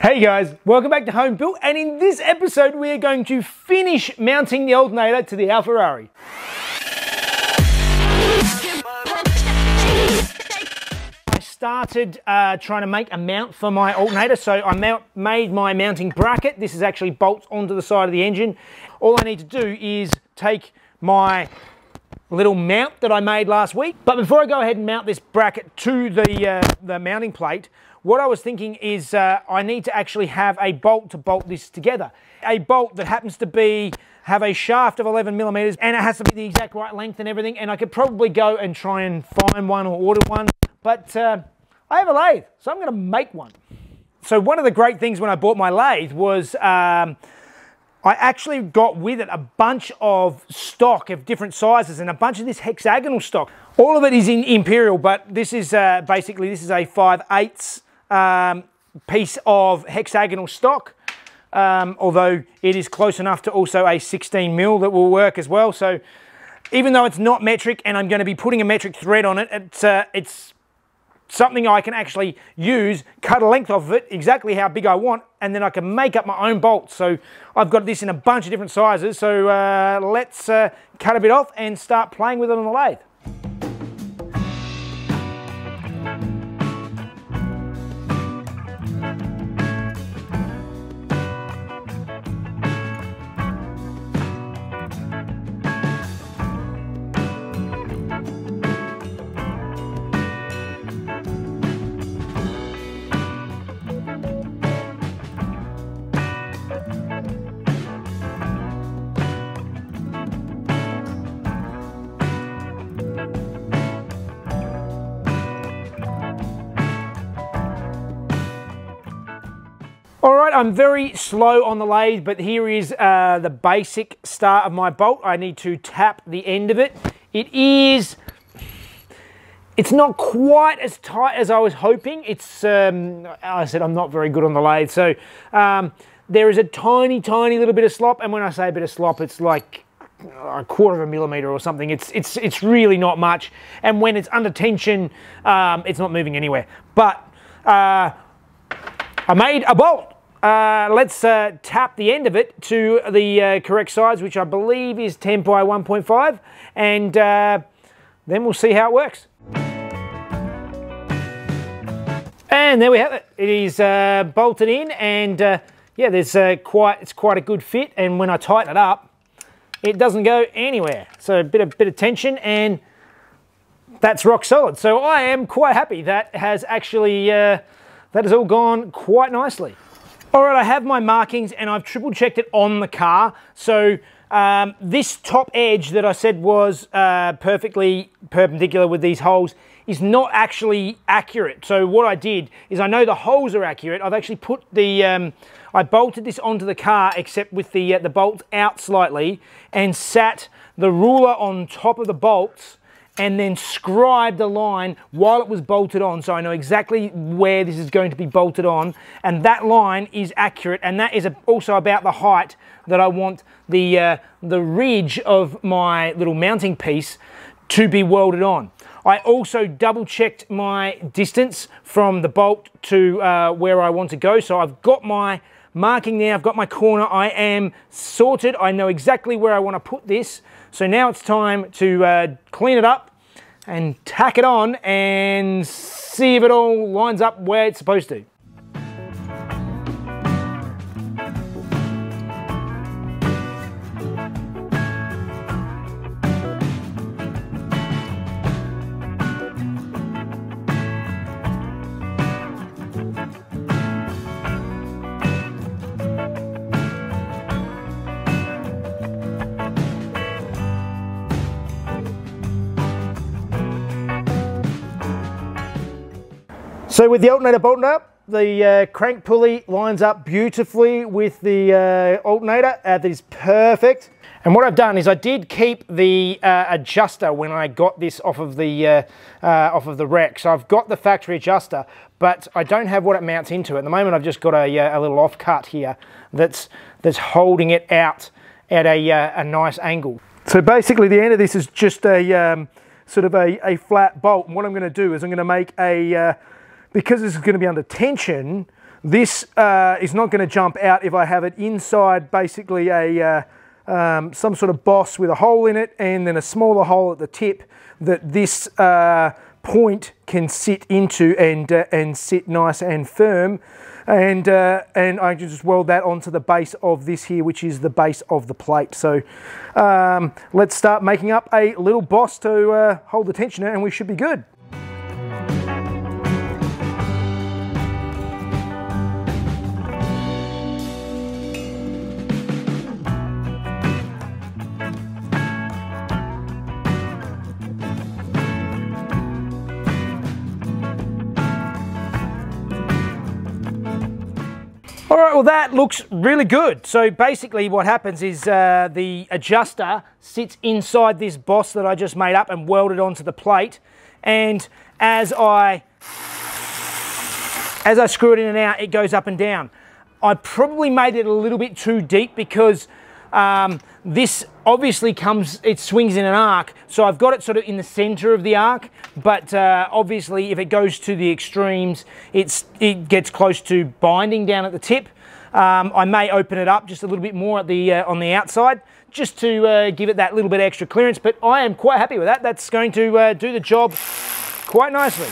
Hey guys, welcome back to Home Built, and in this episode we are going to finish mounting the alternator to the Alfarrari. I started trying to make a mount for my alternator, so I made my mounting bracket. This is actually bolts onto the side of the engine. All I need to do is take my little mount that I made last week. But before I go ahead and mount this bracket to the mounting plate, what I was thinking is I need to actually have a bolt to bolt this together. A bolt that happens to have a shaft of 11 millimeters, and it has to be the exact right length and everything, and I could probably go and try and find one or order one, but I have a lathe, so I'm going to make one. So one of the great things when I bought my lathe was I actually got with it a bunch of stock of different sizes and a bunch of this hexagonal stock. All of it is in Imperial, but this is basically, this is a 5/8 piece of hexagonal stock, although it is close enough to also a 16 mil that will work as well. So even though it's not metric and I'm going to be putting a metric thread on it, it's something I can actually use, cut a length off of it exactly how big I want, and then I can make up my own bolts. So I've got this in a bunch of different sizes, so let's cut a bit off and start playing with it on the lathe. All right, I'm very slow on the lathe, but here is the basic start of my bolt. I need to tap the end of it. It's not quite as tight as I was hoping. It's, I said I'm not very good on the lathe, so there is a tiny little bit of slop, and when I say a bit of slop, it's like a quarter of a millimeter or something. It's really not much, and when it's under tension, it's not moving anywhere. But I made a bolt. Let's tap the end of it to the correct size, which I believe is 10 by 1.5, and then we'll see how it works. And there we have it. It is bolted in, and yeah, it's quite a good fit. And when I tighten it up, it doesn't go anywhere. So a bit of tension, and that's rock solid. So I am quite happy. That has actually that has all gone quite nicely. All right, I have my markings and I've triple checked it on the car. So this top edge that I said was perfectly perpendicular with these holes is not actually accurate. So what I did is, I know the holes are accurate. I've actually put the, I bolted this onto the car except with the bolts out slightly, and sat the ruler on top of the bolts and then scribed a line while it was bolted on, so I know exactly where this is going to be bolted on, and that line is accurate, and that is also about the height that I want the ridge of my little mounting piece to be welded on. I also double checked my distance from the bolt to where I want to go, so I've got my marking there, I've got my corner, I am sorted, I know exactly where I want to put this. So now it's time to clean it up and tack it on and see if it all lines up where it's supposed to. So with the alternator bolted up, the crank pulley lines up beautifully with the alternator. That is perfect. And what I've done is I did keep the adjuster when I got this off of the wreck. So I've got the factory adjuster, but I don't have what it mounts into. At the moment, I've just got a little offcut here that's holding it out at a nice angle. So basically, the end of this is just a sort of a flat bolt. And what I'm going to do is I'm going to make a because this is going to be under tension, this is not going to jump out if I have it inside basically a some sort of boss with a hole in it and then a smaller hole at the tip that this point can sit into and sit nice and firm. And I can just weld that onto the base of this here, which is the base of the plate. So let's start making up a little boss to hold the tensioner and we should be good. All right, well that looks really good. So basically what happens is the adjuster sits inside this boss that I just made up and welded onto the plate. And as I screw it in and out, it goes up and down. I probably made it a little bit too deep because this obviously it swings in an arc. So I've got it sort of in the center of the arc, but obviously if it goes to the extremes, it gets close to binding down at the tip. I may open it up just a little bit more at on the outside, just to give it that little bit extra clearance, but I am quite happy with that. That's going to do the job quite nicely.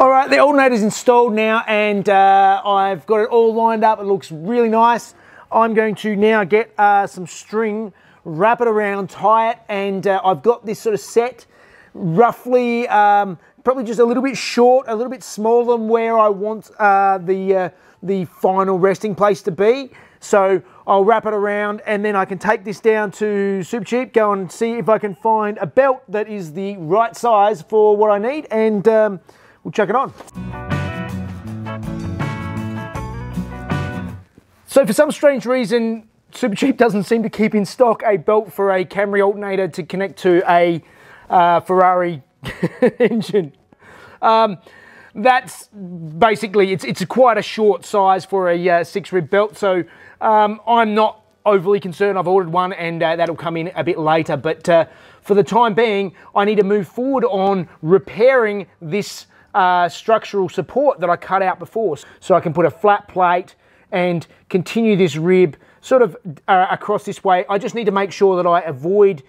All right, the alternator's installed now and I've got it all lined up. It looks really nice. I'm going to now get some string, wrap it around, tie it, and I've got this sort of set roughly, probably just a little bit short, a little bit smaller than where I want the final resting place to be. So I'll wrap it around and then I can take this down to Supercheap, go and see if I can find a belt that is the right size for what I need, and we'll chuck it on. So for some strange reason, Supercheap doesn't seem to keep in stock a belt for a Camry alternator to connect to a Ferrari engine. That's basically, it's quite a short size for a 6-rib belt, so I'm not overly concerned. I've ordered one and that'll come in a bit later, but for the time being, I need to move forward on repairing this structural support that I cut out before, so I can put a flat plate and continue this rib sort of across this way. I just need to make sure that I avoid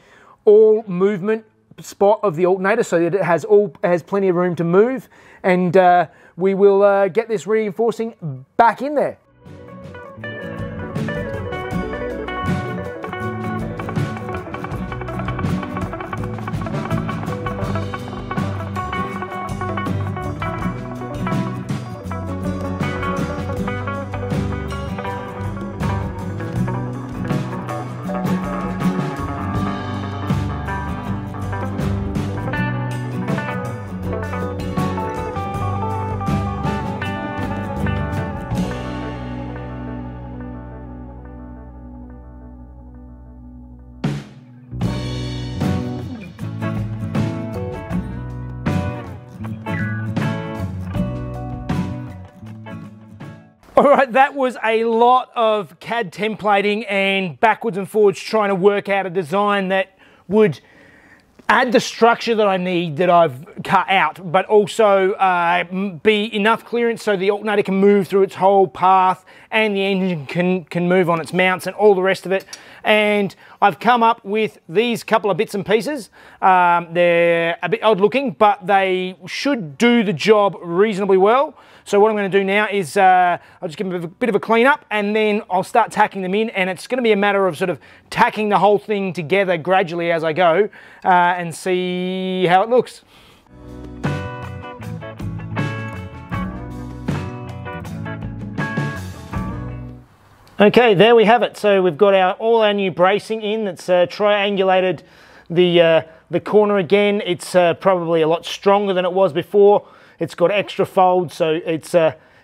all movement spot of the alternator so that it has plenty of room to move, and we will get this reinforcing back in there. All right, that was a lot of CAD templating and backwards and forwards trying to work out a design that would add the structure that I need, that I've cut out, but also be enough clearance so the alternator can move through its whole path and the engine can move on its mounts and all the rest of it. And I've come up with these couple of bits and pieces. They're a bit odd looking, but they should do the job reasonably well. So what I'm going to do now is I'll just give them a bit of a clean up and then I'll start tacking them in, and it's going to be a matter of sort of tacking the whole thing together gradually as I go and see how it looks. Okay, there we have it. So we've got all our new bracing in. That's triangulated the corner again. It's probably a lot stronger than it was before. It's got extra folds, so it's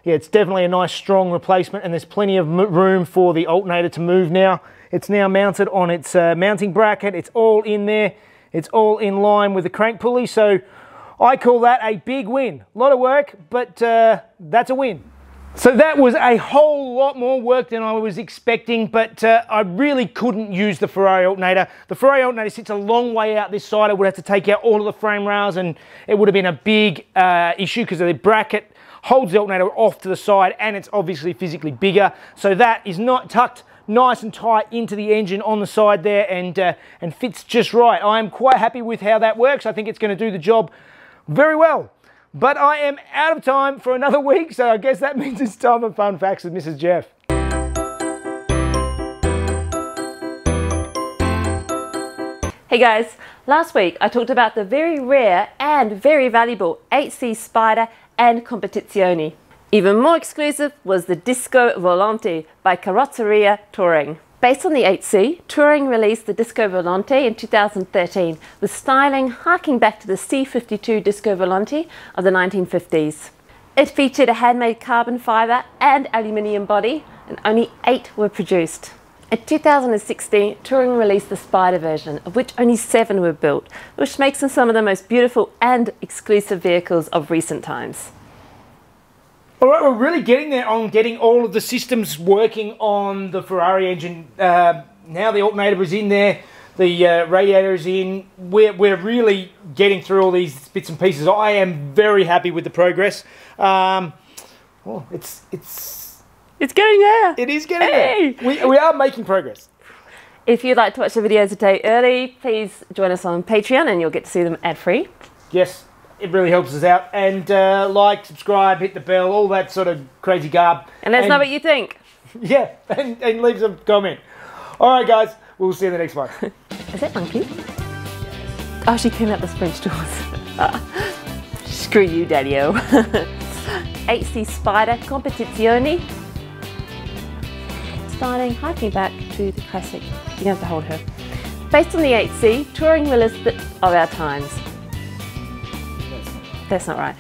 yeah, it's definitely a nice strong replacement, and there's plenty of room for the alternator to move now. It's now mounted on its mounting bracket. It's all in there. It's all in line with the crank pulley, so I call that a big win. A lot of work, but that's a win. So that was a whole lot more work than I was expecting, but I really couldn't use the Ferrari alternator. The Ferrari alternator sits a long way out this side. I would have to take out all of the frame rails, and it would have been a big issue because the bracket holds the alternator off to the side, and it's obviously physically bigger. So that is not tucked nice and tight into the engine on the side there, and fits just right. I'm quite happy with how that works. I think it's going to do the job very well. But I am out of time for another week, so I guess that means it's time for Fun Facts with Mrs. Jeff. Hey guys, last week I talked about the very rare and very valuable 8C Spider and Competizione. Even more exclusive was the Disco Volante by Carrozzeria Touring. Based on the 8C, Touring released the Disco Volante in 2013 with styling harking back to the C52 Disco Volante of the 1950s. It featured a handmade carbon fibre and aluminium body, and only 8 were produced. In 2016, Touring released the Spider version, of which only 7 were built, which makes them some of the most beautiful and exclusive vehicles of recent times. All right, we're really getting there on getting all of the systems working on the Ferrari engine. Now the alternator is in there, the radiator is in. We're really getting through all these bits and pieces. I am very happy with the progress. Well, it's getting there. It is getting there. We are making progress. If you'd like to watch the videos a day early, please join us on Patreon and you'll get to see them ad-free. Yes. It really helps us out. And like, subscribe, hit the bell, all that sort of crazy garb. And let us know what you think. Yeah, and leave some comment. All right, guys, we'll see you in the next one. Is that monkey? Oh, she came out the French doors. Screw you, Daddy-o. 8C Spider Competizione. Starting, hiking back to the classic. You have to hold her. Based on the 8C, Touring released of our times. That's not right.